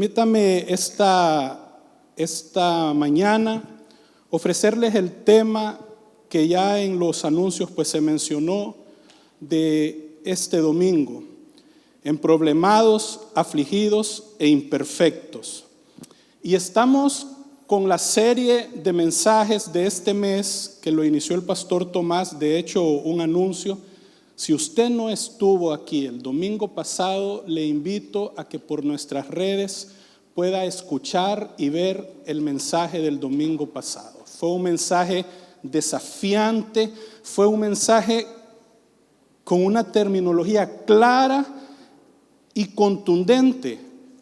Permítame esta mañana ofrecerles el tema que ya en los anuncios pues se mencionó de este domingo: emproblemados, afligidos e imperfectos. Y estamos con la serie de mensajes de este mes que lo inició el pastor Tomás. De hecho, un anuncio: si usted no estuvo aquí el domingo pasado, le invito a que por nuestras redes pueda escuchar y ver el mensaje del domingo pasado. Fue un mensaje desafiante, fue un mensaje con una terminología clara y contundente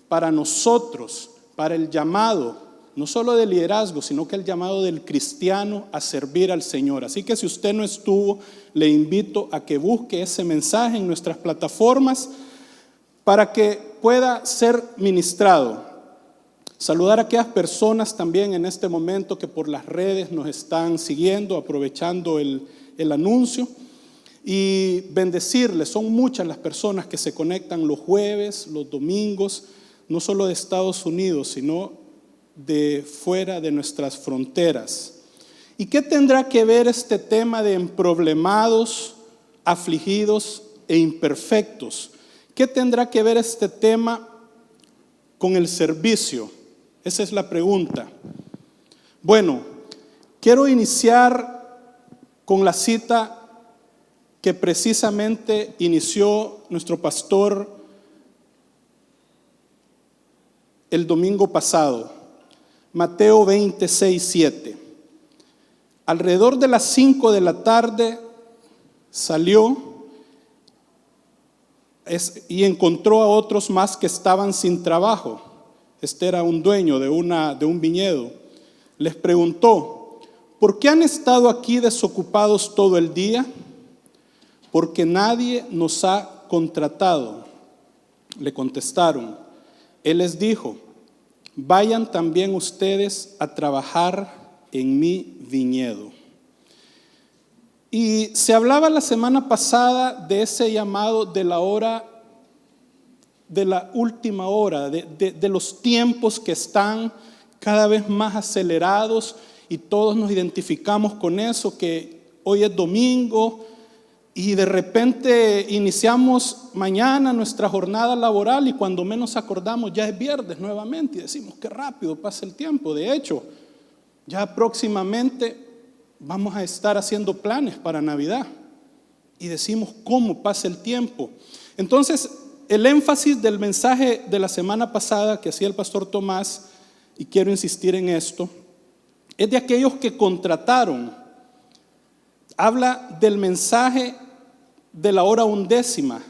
para nosotros, para el llamado, no solo de liderazgo, sino que el llamado del cristiano a servir al Señor. Así que si usted no estuvo, le invito a que busque ese mensaje en nuestras plataformas para que pueda ser ministrado. Saludar a aquellas personas también en este momento que por las redes nos están siguiendo, aprovechando el anuncio, y bendecirles. Son muchas las personas que se conectan los jueves, los domingos, no solo de Estados Unidos, sino de fuera de nuestras fronteras. ¿Y qué tendrá que ver este tema de emproblemados, afligidos e imperfectos? ¿Qué tendrá que ver este tema con el servicio? Esa es la pregunta. Bueno, quiero iniciar con la cita que precisamente inició nuestro pastor el domingo pasado. Mateo 26:7. Alrededor de las 5 de la tarde salió y encontró a otros más que estaban sin trabajo. Este era un dueño de un viñedo. Les preguntó: ¿por qué han estado aquí desocupados todo el día? Porque nadie nos ha contratado. Le contestaron. Él les dijo: vayan también ustedes a trabajar en mi viñedo. Y se hablaba la semana pasada de ese llamado de la hora, de la última hora, de los tiempos que están cada vez más acelerados, y todos nos identificamos con eso, que hoy es domingo y de repente iniciamos mañana nuestra jornada laboral y cuando menos acordamos ya es viernes nuevamente y decimos: qué rápido pasa el tiempo. De hecho, ya próximamente vamos a estar haciendo planes para Navidad y decimos: cómo pasa el tiempo. Entonces, el énfasis del mensaje de la semana pasada que hacía el pastor Tomás, y quiero insistir en esto, es de aquellos que contrataron. Habla del mensaje de la hora undécima,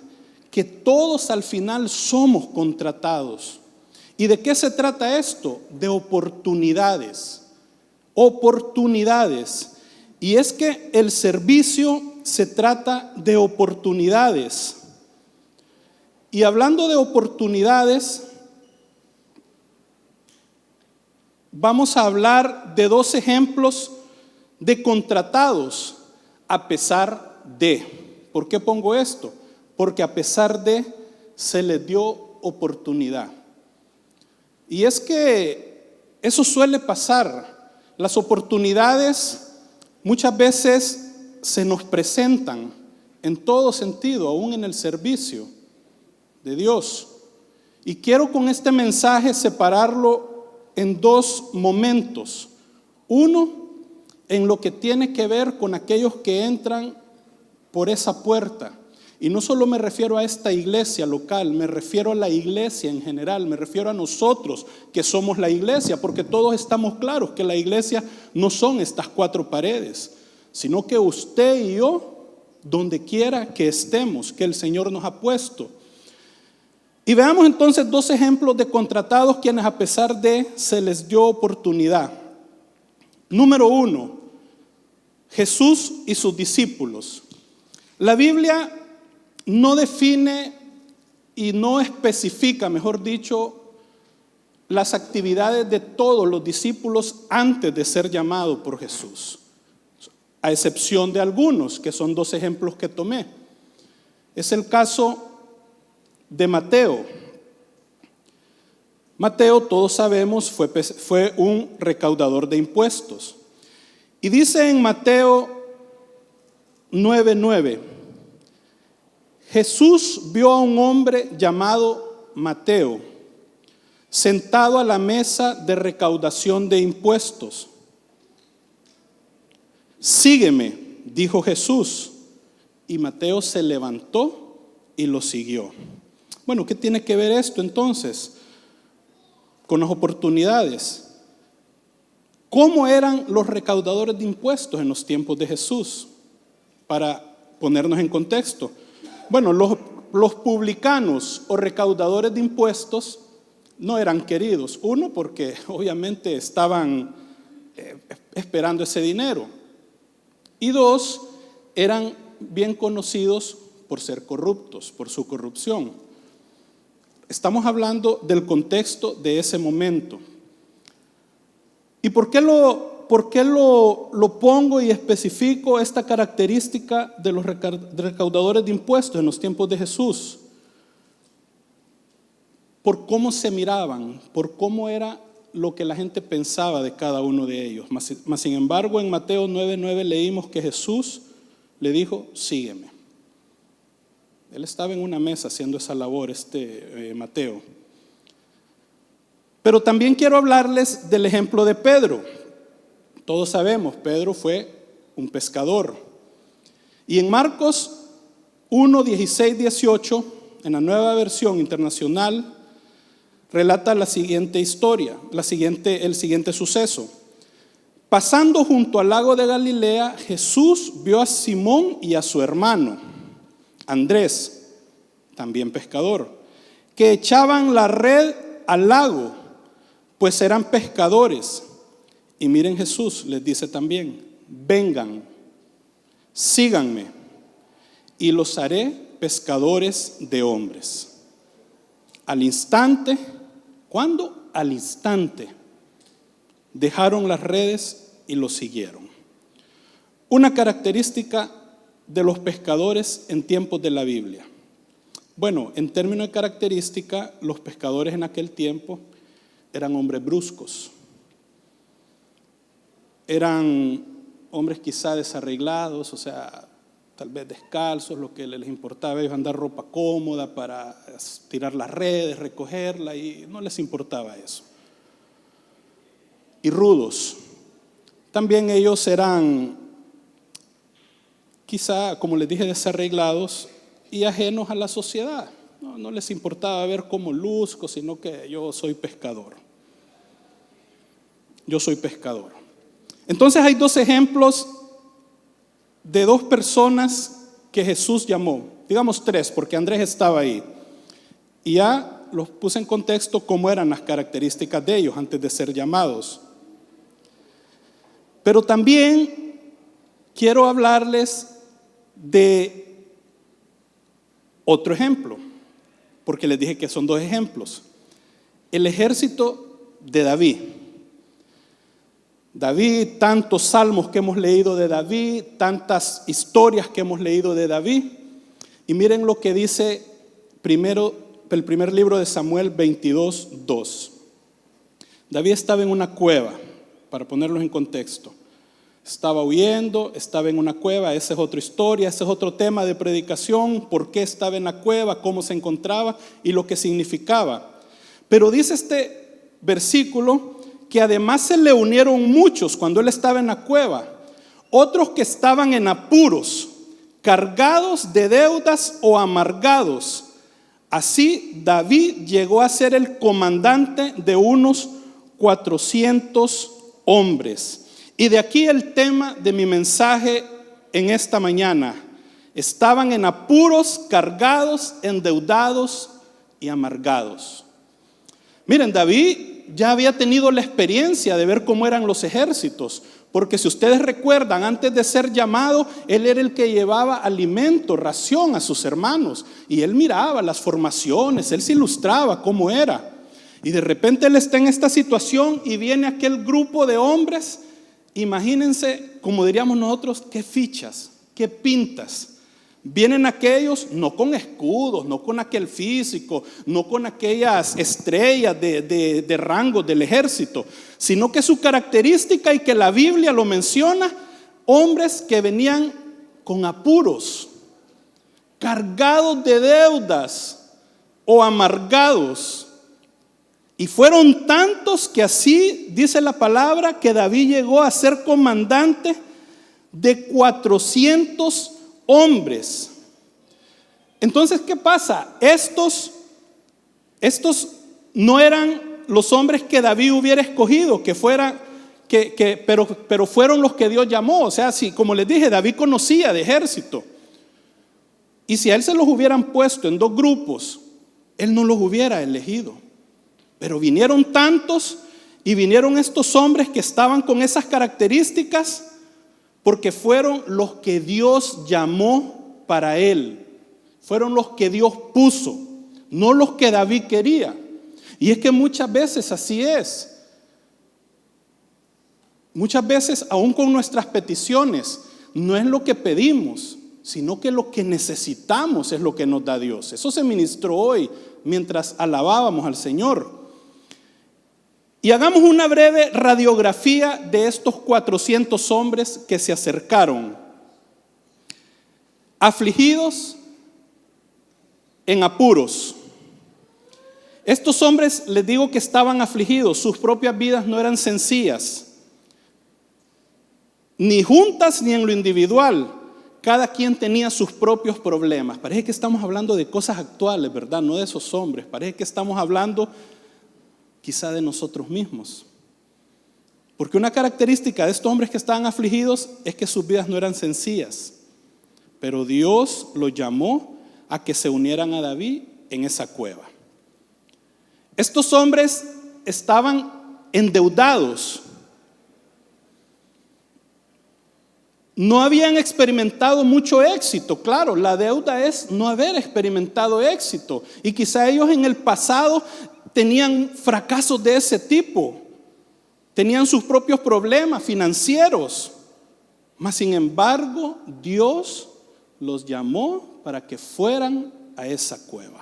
que todos al final somos contratados. ¿Y de qué se trata esto? De oportunidades. Oportunidades. Y es que el servicio se trata de oportunidades. Y hablando de oportunidades, vamos a hablar de 2 ejemplos de contratados a pesar de. ¿Por qué pongo esto? Porque a pesar de, se les dio oportunidad. Y es que eso suele pasar. Las oportunidades muchas veces se nos presentan en todo sentido, aún en el servicio de Dios. Y quiero con este mensaje separarlo en 2 momentos. Uno, en lo que tiene que ver con aquellos que entran por esa puerta. Y no solo me refiero a esta iglesia local, me refiero a la iglesia en general, me refiero a nosotros que somos la iglesia, porque todos estamos claros que la iglesia no son estas 4 paredes, sino que usted y yo, donde quiera que estemos, que el Señor nos ha puesto. Y veamos entonces 2 ejemplos de contratados quienes a pesar de se les dio oportunidad. Número 1, Jesús y sus discípulos. La Biblia no define y no especifica, mejor dicho, las actividades de todos los discípulos antes de ser llamados por Jesús, a excepción de algunos, que son 2 ejemplos que tomé. Es el caso de Mateo. Mateo, todos sabemos, fue un recaudador de impuestos. Y dice en Mateo 9:9, Jesús vio a un hombre llamado Mateo sentado a la mesa de recaudación de impuestos. Sígueme, dijo Jesús, y Mateo se levantó y lo siguió. Bueno, ¿qué tiene que ver esto entonces con las oportunidades? ¿Cómo eran los recaudadores de impuestos en los tiempos de Jesús? Para ponernos en contexto. Bueno, los publicanos o recaudadores de impuestos no eran queridos. Uno, porque obviamente estaban esperando ese dinero. Y dos, eran bien conocidos por ser corruptos, por su corrupción. Estamos hablando del contexto de ese momento. ¿Y por qué lo pongo y especifico esta característica de los recaudadores de impuestos en los tiempos de Jesús? Por cómo se miraban, por cómo era lo que la gente pensaba de cada uno de ellos. Mas sin embargo, en Mateo 9:9 leímos que Jesús le dijo, sígueme. Él estaba en una mesa haciendo esa labor, Mateo. Pero también quiero hablarles del ejemplo de Pedro. Todos sabemos, Pedro fue un pescador. Y en Marcos 1:16-18, en la Nueva Versión Internacional, relata la siguiente historia, el siguiente suceso. Pasando junto al lago de Galilea, Jesús vio a Simón y a su hermano, Andrés, también pescador, que echaban la red al lago, pues eran pescadores. Y miren, Jesús les dice también, vengan, síganme, y los haré pescadores de hombres. Al instante, ¿cuándo? Al instante, dejaron las redes y los siguieron. Una característica de los pescadores en tiempos de la Biblia. Bueno, en términos de característica, los pescadores en aquel tiempo eran hombres bruscos. Eran hombres quizá desarreglados, o sea, tal vez descalzos, lo que les importaba es andar ropa cómoda para tirar las redes, recogerla, y no les importaba eso. Y rudos. También ellos eran quizá, como les dije, desarreglados y ajenos a la sociedad. No les importaba ver cómo luzco, sino que yo soy pescador. Yo soy pescador. Entonces hay dos ejemplos de dos personas que Jesús llamó. Digamos tres, porque Andrés estaba ahí. Y ya los puse en contexto cómo eran las características de ellos antes de ser llamados. Pero también quiero hablarles de otro ejemplo, porque les dije que son dos ejemplos. El ejército de David. David, tantos salmos que hemos leído de David, tantas historias que hemos leído de David. Y miren lo que dice el primer libro de Samuel 22:2. David estaba en una cueva, para ponerlos en contexto. Estaba huyendo, estaba en una cueva, esa es otra historia, ese es otro tema de predicación, por qué estaba en la cueva, cómo se encontraba y lo que significaba. Pero dice este versículo que además se le unieron muchos cuando él estaba en la cueva, otros que estaban en apuros, cargados de deudas o amargados. Así David llegó a ser el comandante de unos 400 hombres. Y de aquí el tema de mi mensaje en esta mañana. Estaban en apuros, cargados, endeudados y amargados. Miren, David ya había tenido la experiencia de ver cómo eran los ejércitos, porque si ustedes recuerdan, antes de ser llamado, él era el que llevaba alimento, ración a sus hermanos, y él miraba las formaciones, él se ilustraba cómo era. Y de repente él está en esta situación y viene aquel grupo de hombres. Imagínense, como diríamos nosotros, qué fichas, qué pintas. Vienen aquellos no con escudos, no con aquel físico, no con aquellas estrellas de rango del ejército, sino que su característica, y que la Biblia lo menciona, hombres que venían con apuros, cargados de deudas o amargados. Y fueron tantos que así dice la palabra que David llegó a ser comandante de 400 hombres. Entonces, ¿qué pasa? Estos no eran los hombres que David hubiera escogido, pero fueron los que Dios llamó. O sea, si, como les dije, David conocía de ejército. Y si a él se los hubieran puesto en dos grupos, él no los hubiera elegido. Pero vinieron tantos, y vinieron estos hombres que estaban con esas características, porque fueron los que Dios llamó para él. Fueron los que Dios puso, no los que David quería. Y es que muchas veces así es. Muchas veces, aún con nuestras peticiones, no es lo que pedimos, sino que lo que necesitamos es lo que nos da Dios. Eso se ministró hoy mientras alabábamos al Señor. Y hagamos una breve radiografía de estos 400 hombres que se acercaron, afligidos, en apuros. Estos hombres, les digo que estaban afligidos, sus propias vidas no eran sencillas, ni juntas ni en lo individual. Cada quien tenía sus propios problemas. Parece que estamos hablando de cosas actuales, ¿verdad? No de esos hombres. Parece que estamos hablando quizá de nosotros mismos. Porque una característica de estos hombres que estaban afligidos es que sus vidas no eran sencillas. Pero Dios los llamó a que se unieran a David en esa cueva. Estos hombres estaban endeudados. No habían experimentado mucho éxito. Claro, la deuda es no haber experimentado éxito. Y quizá ellos en el pasado tenían fracasos de ese tipo. Tenían sus propios problemas financieros. Mas sin embargo, Dios los llamó para que fueran a esa cueva.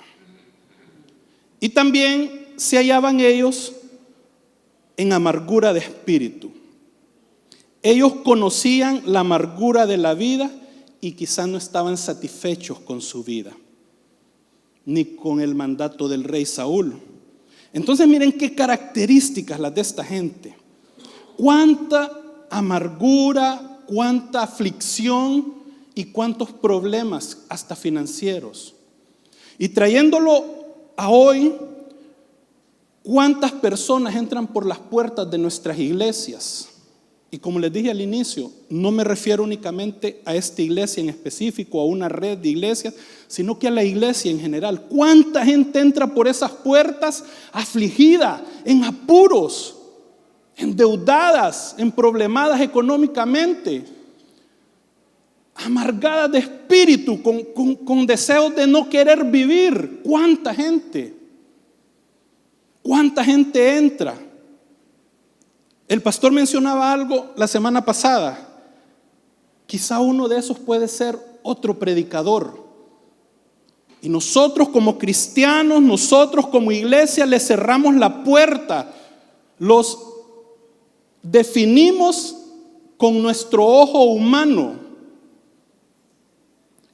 Y también se hallaban ellos en amargura de espíritu. Ellos conocían la amargura de la vida y quizás no estaban satisfechos con su vida, ni con el mandato del rey Saúl. Entonces miren qué características las de esta gente. Cuánta amargura, cuánta aflicción y cuántos problemas hasta financieros. Y trayéndolo a hoy, cuántas personas entran por las puertas de nuestras iglesias. Y como les dije al inicio, no me refiero únicamente a esta iglesia en específico, a una red de iglesias, sino que a la iglesia en general. ¿Cuánta gente entra por esas puertas afligida, en apuros, endeudadas, emproblemadas económicamente, amargadas de espíritu, con deseos de no querer vivir? ¿Cuánta gente? ¿Cuánta gente entra? El pastor mencionaba algo la semana pasada. Quizá uno de esos puede ser otro predicador. Y nosotros como cristianos, nosotros como iglesia, le cerramos la puerta. Los definimos con nuestro ojo humano.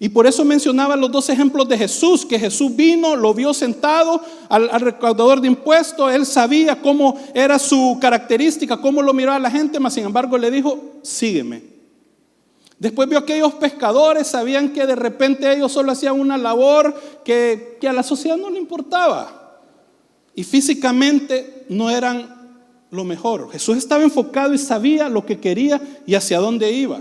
Y por eso mencionaba los dos ejemplos de Jesús, que Jesús vino, lo vio sentado al recaudador de impuestos, él sabía cómo era su característica, cómo lo miraba la gente, mas sin embargo le dijo, sígueme. Después vio a aquellos pescadores, sabían que de repente ellos solo hacían una labor que a la sociedad no le importaba. Y físicamente no eran lo mejor. Jesús estaba enfocado y sabía lo que quería y hacia dónde iba.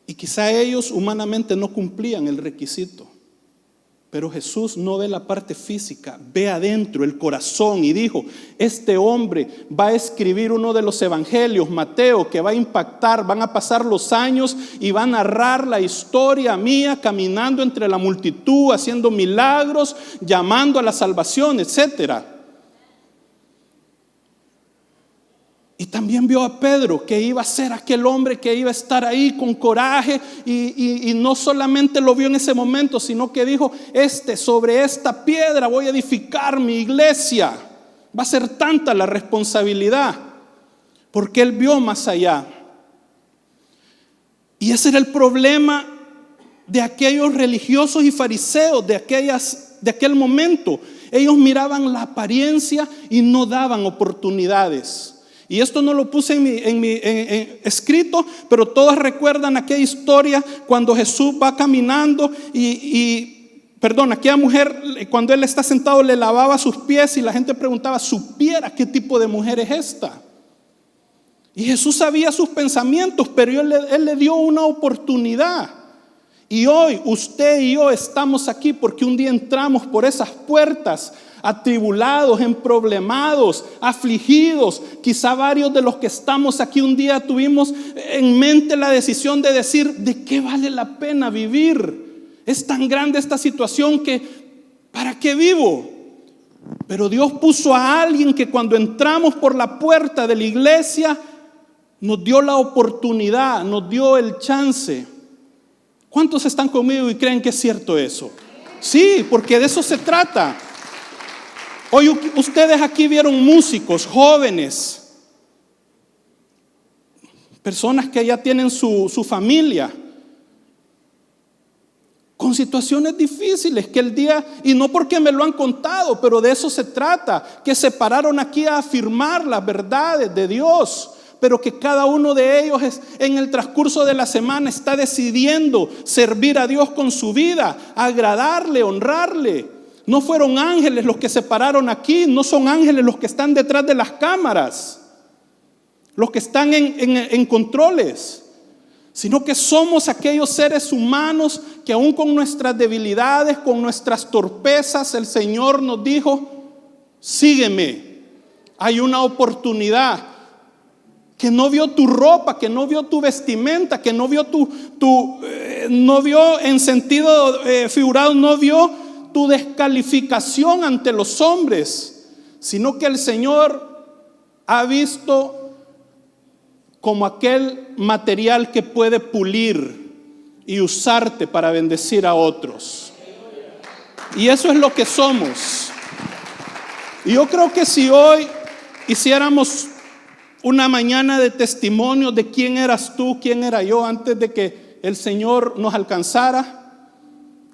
Y quizá ellos humanamente no cumplían el requisito. Pero Jesús no ve la parte física, ve adentro el corazón y dijo, este hombre va a escribir uno de los evangelios, Mateo, que va a impactar, van a pasar los años y va a narrar la historia mía caminando entre la multitud, haciendo milagros, llamando a la salvación, etc. Y también vio a Pedro, que iba a ser aquel hombre que iba a estar ahí con coraje, y no solamente lo vio en ese momento, sino que dijo: sobre esta piedra voy a edificar mi iglesia. Va a ser tanta la responsabilidad, porque él vio más allá. Y ese era el problema de aquellos religiosos y fariseos de aquel momento. Ellos miraban la apariencia y no daban oportunidades. Y esto no lo puse en mi escrito, pero todos recuerdan aquella historia cuando Jesús va caminando aquella mujer, cuando él está sentado, le lavaba sus pies, y la gente preguntaba: supiera qué tipo de mujer es esta. Y Jesús sabía sus pensamientos, pero él le dio una oportunidad. Y hoy usted y yo estamos aquí porque un día entramos por esas puertas atribulados, emproblemados, afligidos. Quizá varios de los que estamos aquí un día tuvimos en mente la decisión de decir: ¿de qué vale la pena vivir? Es tan grande esta situación que ¿para qué vivo? Pero Dios puso a alguien que cuando entramos por la puerta de la iglesia nos dio la oportunidad, nos dio el chance. ¿Cuántos están conmigo y creen que es cierto eso? Sí, porque de eso se trata. Hoy ustedes aquí vieron músicos, jóvenes, personas que ya tienen su familia, con situaciones difíciles que el día, y no porque me lo han contado, pero de eso se trata, que se pararon aquí a afirmar las verdades de Dios, pero que cada uno de ellos en el transcurso de la semana está decidiendo servir a Dios con su vida, agradarle, honrarle. No fueron ángeles los que se pararon aquí, no son ángeles los que están detrás de las cámaras, los que están en controles, sino que somos aquellos seres humanos que aún con nuestras debilidades, con nuestras torpezas, el Señor nos dijo: sígueme. Hay una oportunidad. Que no vio tu ropa, que no vio tu vestimenta, que no vio no vio en sentido figurado, no vio tu descalificación ante los hombres, sino que el Señor ha visto como aquel material que puede pulir y usarte para bendecir a otros. Y eso es lo que somos. Y yo creo que si hoy hiciéramos una mañana de testimonio de quién eras tú, quién era yo antes de que el Señor nos alcanzara,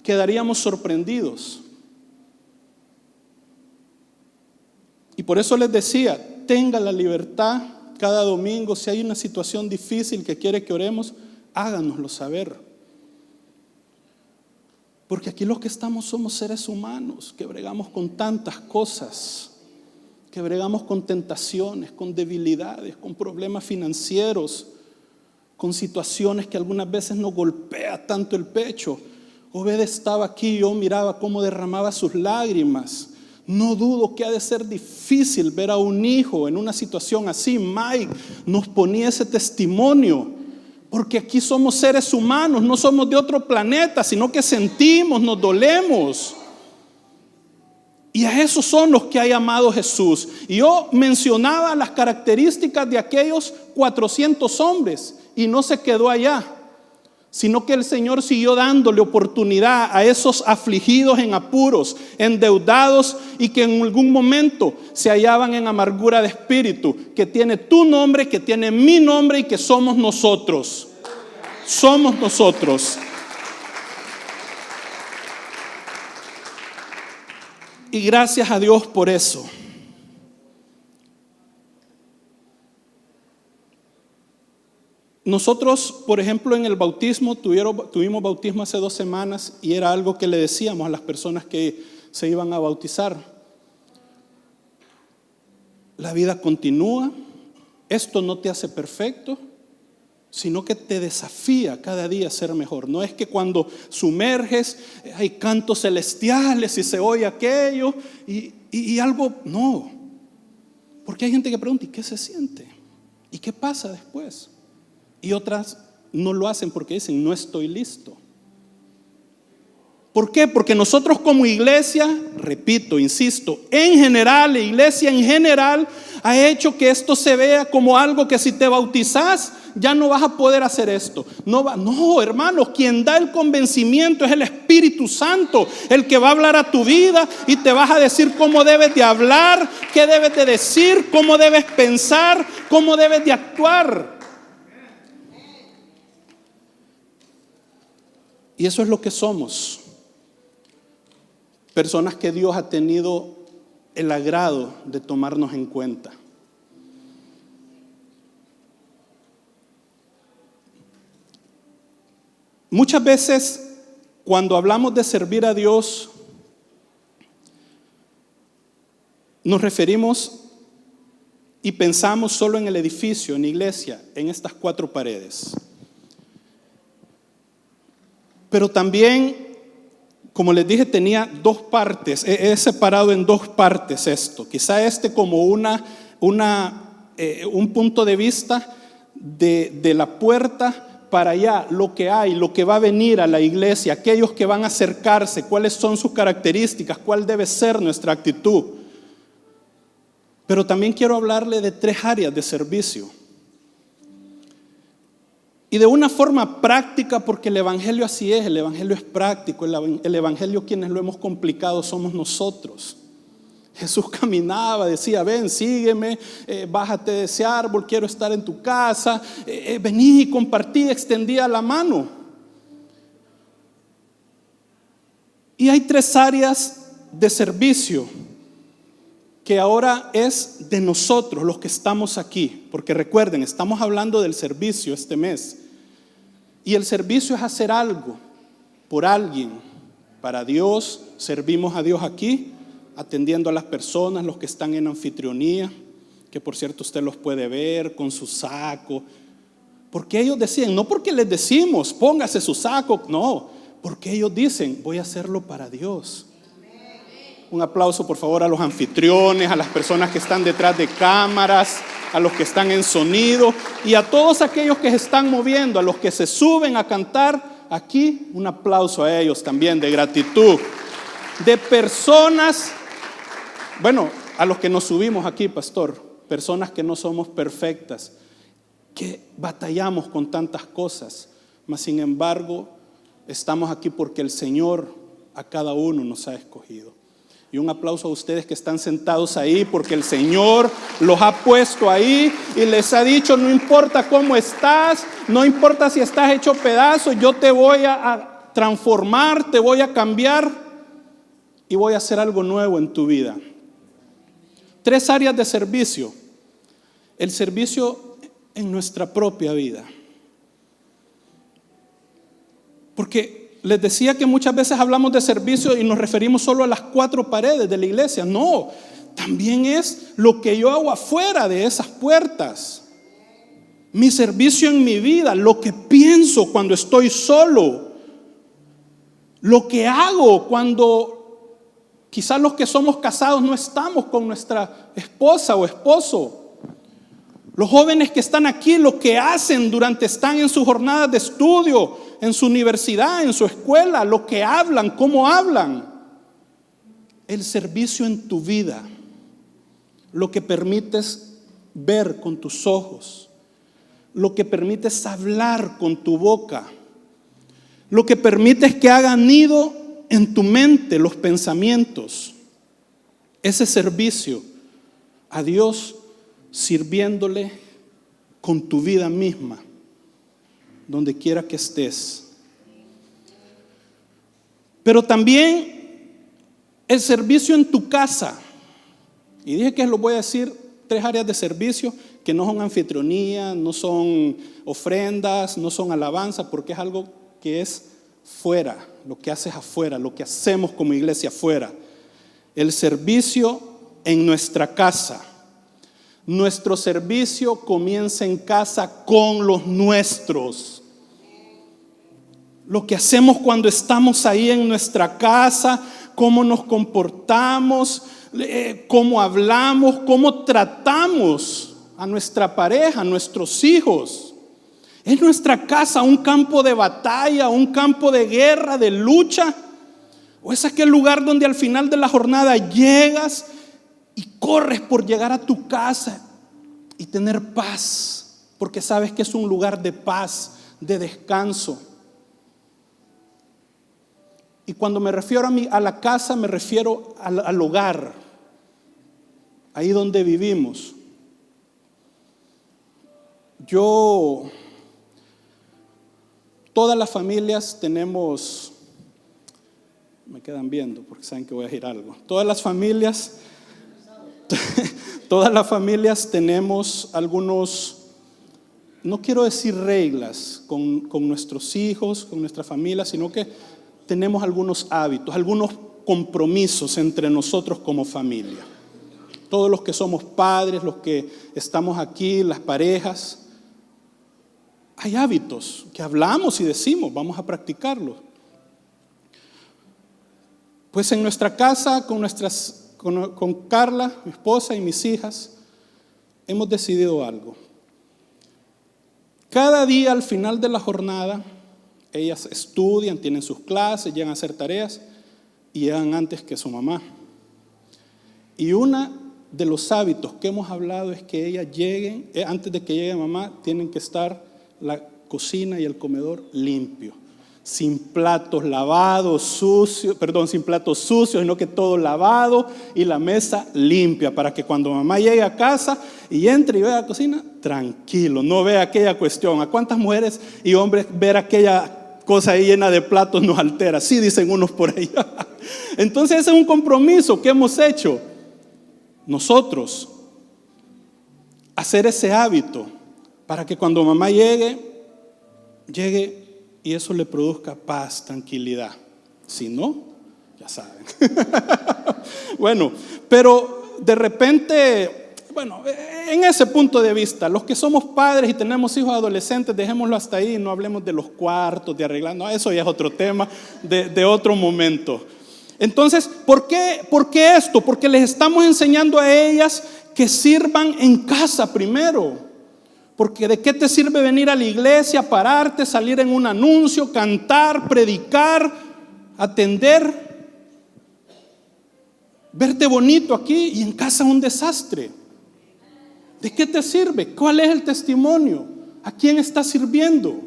quedaríamos sorprendidos. Y por eso les decía: tenga la libertad cada domingo. Si hay una situación difícil que quiere que oremos, háganoslo saber. Porque aquí los que estamos somos seres humanos que bregamos con tantas cosas, que bregamos con tentaciones, con debilidades, con problemas financieros, con situaciones que algunas veces nos golpea tanto el pecho. Obed estaba aquí, yo miraba cómo derramaba sus lágrimas. No dudo que ha de ser difícil ver a un hijo en una situación así. Mike nos ponía ese testimonio, porque aquí somos seres humanos, no somos de otro planeta, sino que sentimos, nos dolemos. Y a esos son los que ha llamado Jesús. Y yo mencionaba las características de aquellos 400 hombres, y no se quedó allá, sino que el Señor siguió dándole oportunidad a esos afligidos, en apuros, endeudados, y que en algún momento se hallaban en amargura de espíritu, que tiene tu nombre, que tiene mi nombre, y que somos nosotros. Somos nosotros. Y gracias a Dios por eso. Nosotros, por ejemplo, en el bautismo, tuvimos bautismo hace 2 semanas, y era algo que le decíamos a las personas que se iban a bautizar: la vida continúa, esto no te hace perfecto, sino que te desafía cada día a ser mejor. No es que cuando sumerges hay cantos celestiales y se oye aquello y algo, no. Porque hay gente que pregunta: ¿y qué se siente? ¿Y qué pasa después? Y otras no lo hacen porque dicen: no estoy listo. ¿Por qué? Porque nosotros como iglesia, repito, insisto, en general, la iglesia en general ha hecho que esto se vea como algo que si te bautizás ya no vas a poder hacer esto. No, hermanos, quien da el convencimiento es el Espíritu Santo, el que va a hablar a tu vida y te vas a decir cómo debes de hablar, qué debes de decir, cómo debes pensar, cómo debes de actuar. Y eso es lo que somos. Personas que Dios ha tenido el agrado de tomarnos en cuenta. Muchas veces cuando hablamos de servir a Dios, nos referimos y pensamos solo en el edificio, en la iglesia, en estas 4 paredes. Pero también, como les dije, tenía 2 partes. He separado en 2 partes esto. Quizá como un punto de vista de la puerta para allá, lo que hay, lo que va a venir a la iglesia, aquellos que van a acercarse, cuáles son sus características, cuál debe ser nuestra actitud. Pero también quiero hablarle de 3 áreas de servicio. Y de una forma práctica, porque el evangelio así es, el evangelio es práctico, el evangelio quienes lo hemos complicado somos nosotros. Jesús caminaba, decía, ven, sígueme, bájate de ese árbol, quiero estar en tu casa, vení y compartí, extendía la mano. Y hay 3 áreas de servicio que ahora es de nosotros los que estamos aquí, porque recuerden, estamos hablando del servicio este mes, y el servicio es hacer algo por alguien, para Dios. Servimos a Dios aquí, atendiendo a las personas, los que están en anfitrionía, que por cierto usted los puede ver con su saco, porque ellos decían, no porque les decimos póngase su saco, no, porque ellos dicen voy a hacerlo para Dios. Un aplauso por favor a los anfitriones, a las personas que están detrás de cámaras, a los que están en sonido y a todos aquellos que se están moviendo, a los que se suben a cantar aquí. Un aplauso a ellos también de gratitud. De personas, bueno, a los que nos subimos aquí, pastor, personas que no somos perfectas, que batallamos con tantas cosas, mas sin embargo estamos aquí porque el Señor a cada uno nos ha escogido. Y un aplauso a ustedes que están sentados ahí, porque el Señor los ha puesto ahí y les ha dicho, no importa cómo estás, no importa si estás hecho pedazos, yo te voy a transformar, te voy a cambiar y voy a hacer algo nuevo en tu vida. 3 áreas de servicio. El servicio en nuestra propia vida. Porque les decía que muchas veces hablamos de servicio y nos referimos solo a las 4 paredes de la iglesia. No, también es lo que yo hago afuera de esas puertas. Mi servicio en mi vida, lo que pienso cuando estoy solo, lo que hago cuando quizás los que somos casados no estamos con nuestra esposa o esposo. Los jóvenes que están aquí, lo que hacen están en sus jornadas de estudio, en su universidad, en su escuela, lo que hablan, cómo hablan. El servicio en tu vida, lo que permites ver con tus ojos, lo que permites hablar con tu boca, lo que permites que hagan nido en tu mente los pensamientos. Ese servicio a Dios, sirviéndole con tu vida misma, donde quiera que estés. Pero también el servicio en tu casa. Y dije que les voy a decir 3 áreas de servicio que no son anfitrionía, no son ofrendas, no son alabanza, porque es algo que es fuera, lo que haces afuera, lo que hacemos como iglesia afuera. El servicio en nuestra casa. Nuestro servicio comienza en casa con los nuestros. Lo que hacemos cuando estamos ahí en nuestra casa, cómo nos comportamos, cómo hablamos, cómo tratamos a nuestra pareja, a nuestros hijos. Es nuestra casa un campo de batalla, un campo de guerra, de lucha. ¿O es aquel lugar donde al final de la jornada llegas y corres por llegar a tu casa y tener paz? Porque sabes que es un lugar de paz, de descanso. Y cuando me refiero a la casa, me refiero al hogar, ahí donde vivimos. Todas las familias tenemos, me quedan viendo porque saben que voy a decir algo. Todas las familias tenemos algunos, no quiero decir reglas con nuestros hijos, con nuestra familia, sino que tenemos algunos hábitos, algunos compromisos entre nosotros como familia. Todos los que somos padres, los que estamos aquí, las parejas, hay hábitos que hablamos y decimos, vamos a practicarlos. Pues en nuestra casa, con Carla, mi esposa y mis hijas, hemos decidido algo. Cada día al final de la jornada, ellas estudian, tienen sus clases, llegan a hacer tareas y llegan antes que su mamá. Y uno de los hábitos que hemos hablado es que ellas lleguen, antes de que llegue mamá, tienen que estar la cocina y el comedor limpio, sin platos lavados, sin platos sucios, sino que todo lavado y la mesa limpia, para que cuando mamá llegue a casa y entre y vea la cocina, tranquilo, no vea aquella cuestión. ¿A cuántas mujeres y hombres ver aquella cosa ahí llena de platos nos altera? Sí, dicen unos por ahí. Entonces ese es un compromiso que hemos hecho nosotros, hacer ese hábito para que cuando mamá llegue y eso le produzca paz, tranquilidad. Si no, ya saben. Bueno, pero de repente, en ese punto de vista, los que somos padres y tenemos hijos adolescentes, dejémoslo hasta ahí, no hablemos de los cuartos, de arreglar, no, eso ya es otro tema de otro momento. Entonces, ¿por qué esto? Porque les estamos enseñando a ellas que sirvan en casa primero. Porque ¿de qué te sirve venir a la iglesia, pararte, salir en un anuncio, cantar, predicar, atender, verte bonito aquí y en casa un desastre? ¿De qué te sirve? ¿Cuál es el testimonio? ¿A quién estás sirviendo?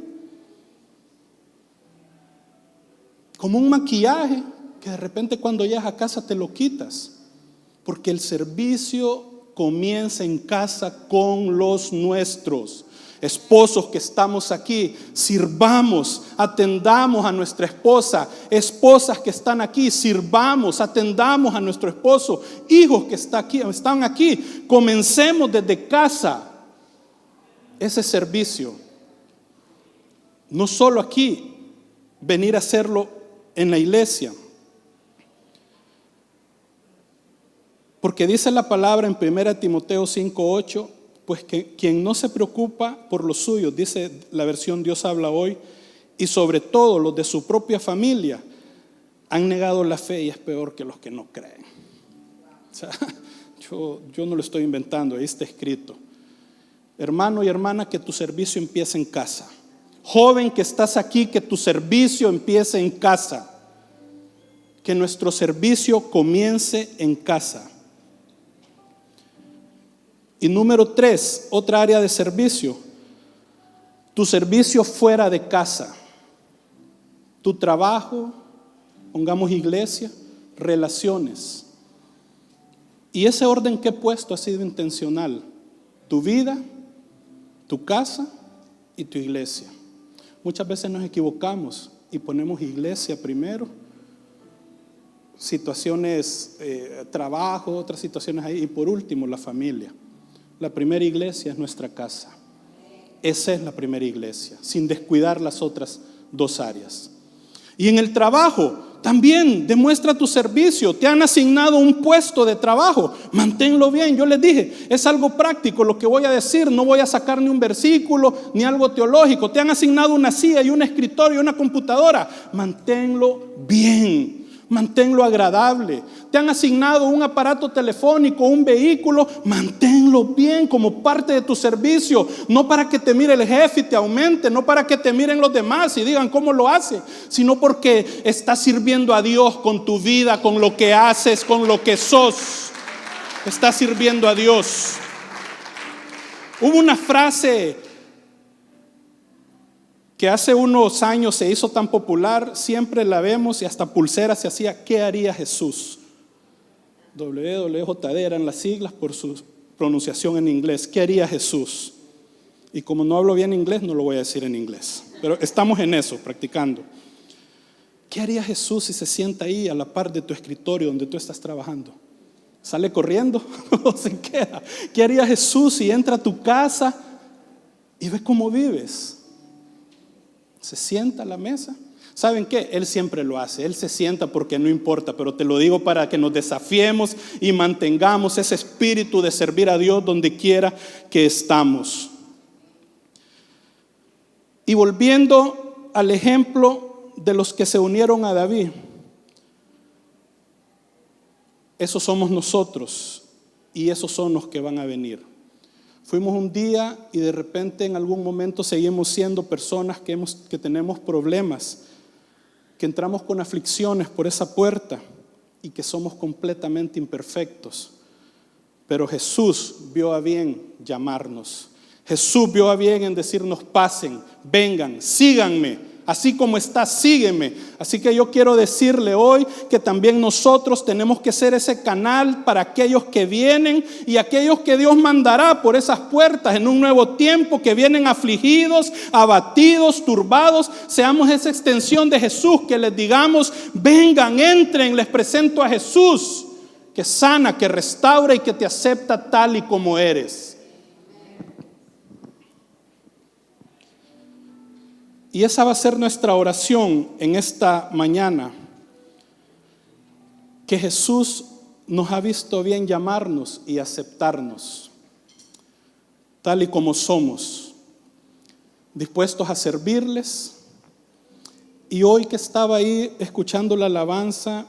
Como un maquillaje que de repente cuando llegas a casa te lo quitas. Porque el servicio comienza en casa con los nuestros. Esposos que estamos aquí, sirvamos, atendamos a nuestra esposa. Esposas que están aquí, sirvamos, atendamos a nuestro esposo. Hijos que están aquí, comencemos desde casa ese servicio. No solo aquí, venir a hacerlo en la iglesia. Porque dice la palabra en 1 Timoteo 5:8, pues que quien no se preocupa por los suyos, dice la versión Dios habla hoy, y sobre todo los de su propia familia, han negado la fe y es peor que los que no creen. O sea, yo no lo estoy inventando, ahí está escrito. Hermano y hermana, que tu servicio empiece en casa. Joven que estás aquí, que tu servicio empiece en casa. Que nuestro servicio comience en casa. Y número 3, otra área de servicio, tu servicio fuera de casa, tu trabajo, pongamos iglesia, relaciones. Y ese orden que he puesto ha sido intencional, tu vida, tu casa y tu iglesia. Muchas veces nos equivocamos y ponemos iglesia primero, situaciones, trabajo, otras situaciones ahí, y por último la familia. La primera iglesia es nuestra casa. Esa es la primera iglesia, sin descuidar las otras dos áreas. Y en el trabajo también demuestra tu servicio. Te han asignado un puesto de trabajo, manténlo bien. Yo les dije, es algo práctico lo que voy a decir. No voy a sacar ni un versículo ni algo teológico. Te han asignado una silla y un escritorio y una computadora. Manténlo bien. manténlo agradable. Te han asignado un aparato telefónico, un vehículo, manténlo bien como parte de tu servicio. No para que te mire el jefe y te aumente, no para que te miren los demás y digan cómo lo hace, sino porque estás sirviendo a Dios con tu vida, con lo que haces, con lo que sos. Estás sirviendo a Dios. Hubo una frase que hace unos años se hizo tan popular, siempre la vemos y hasta pulsera se hacía: ¿qué haría Jesús? WWJD eran las siglas por su pronunciación en inglés. ¿Qué haría Jesús? Y como no hablo bien inglés, no lo voy a decir en inglés, pero estamos en eso, practicando. ¿Qué haría Jesús si se sienta ahí a la par de tu escritorio donde tú estás trabajando? ¿Sale corriendo o se queda? ¿Qué haría Jesús si entra a tu casa y ve cómo vives? ¿Se sienta a la mesa? ¿Saben qué? Él siempre lo hace. Él se sienta porque no importa, pero te lo digo para que nos desafiemos y mantengamos ese espíritu de servir a Dios donde quiera que estamos. Y volviendo al ejemplo de los que se unieron a David, esos somos nosotros y esos son los que van a venir. Fuimos un día y de repente en algún momento seguimos siendo personas que tenemos problemas, que entramos con aflicciones por esa puerta y que somos completamente imperfectos. Pero Jesús vio a bien llamarnos. Jesús vio a bien en decirnos: pasen, vengan, síganme. Así como está, sígueme. Así que yo quiero decirle hoy que también nosotros tenemos que ser ese canal para aquellos que vienen y aquellos que Dios mandará por esas puertas en un nuevo tiempo, que vienen afligidos, abatidos, turbados. Seamos esa extensión de Jesús, que les digamos: vengan, entren, les presento a Jesús, que sana, que restaura y que te acepta tal y como eres. Y esa va a ser nuestra oración en esta mañana, que Jesús nos ha visto bien llamarnos y aceptarnos, tal y como somos, dispuestos a servirles. Y hoy que estaba ahí escuchando la alabanza,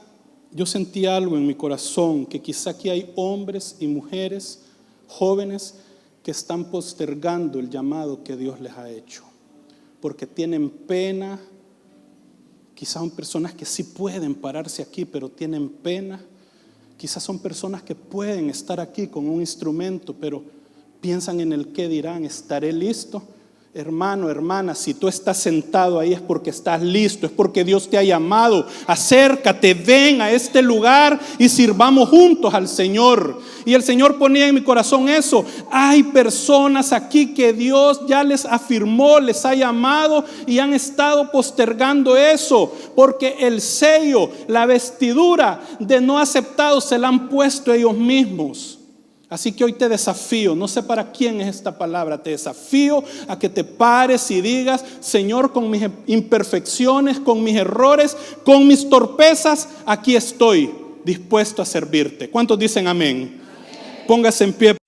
yo sentí algo en mi corazón, que quizá aquí hay hombres y mujeres, jóvenes, que están postergando el llamado que Dios les ha hecho, porque tienen pena. Quizás son personas que sí pueden pararse aquí, pero tienen pena. Quizás son personas que pueden estar aquí con un instrumento, pero piensan en el qué dirán. ¿Estaré listo? Hermano, hermana, si tú estás sentado ahí es porque estás listo, es porque Dios te ha llamado. Acércate, ven a este lugar y sirvamos juntos al Señor. Y el Señor ponía en mi corazón eso: hay personas aquí que Dios ya les afirmó, les ha llamado y han estado postergando eso, porque el sello, la vestidura de no aceptados se la han puesto ellos mismos. Así que hoy te desafío, no sé para quién es esta palabra, te desafío a que te pares y digas: Señor, con mis imperfecciones, con mis errores, con mis torpezas, aquí estoy dispuesto a servirte. ¿Cuántos dicen amén? Póngase en pie.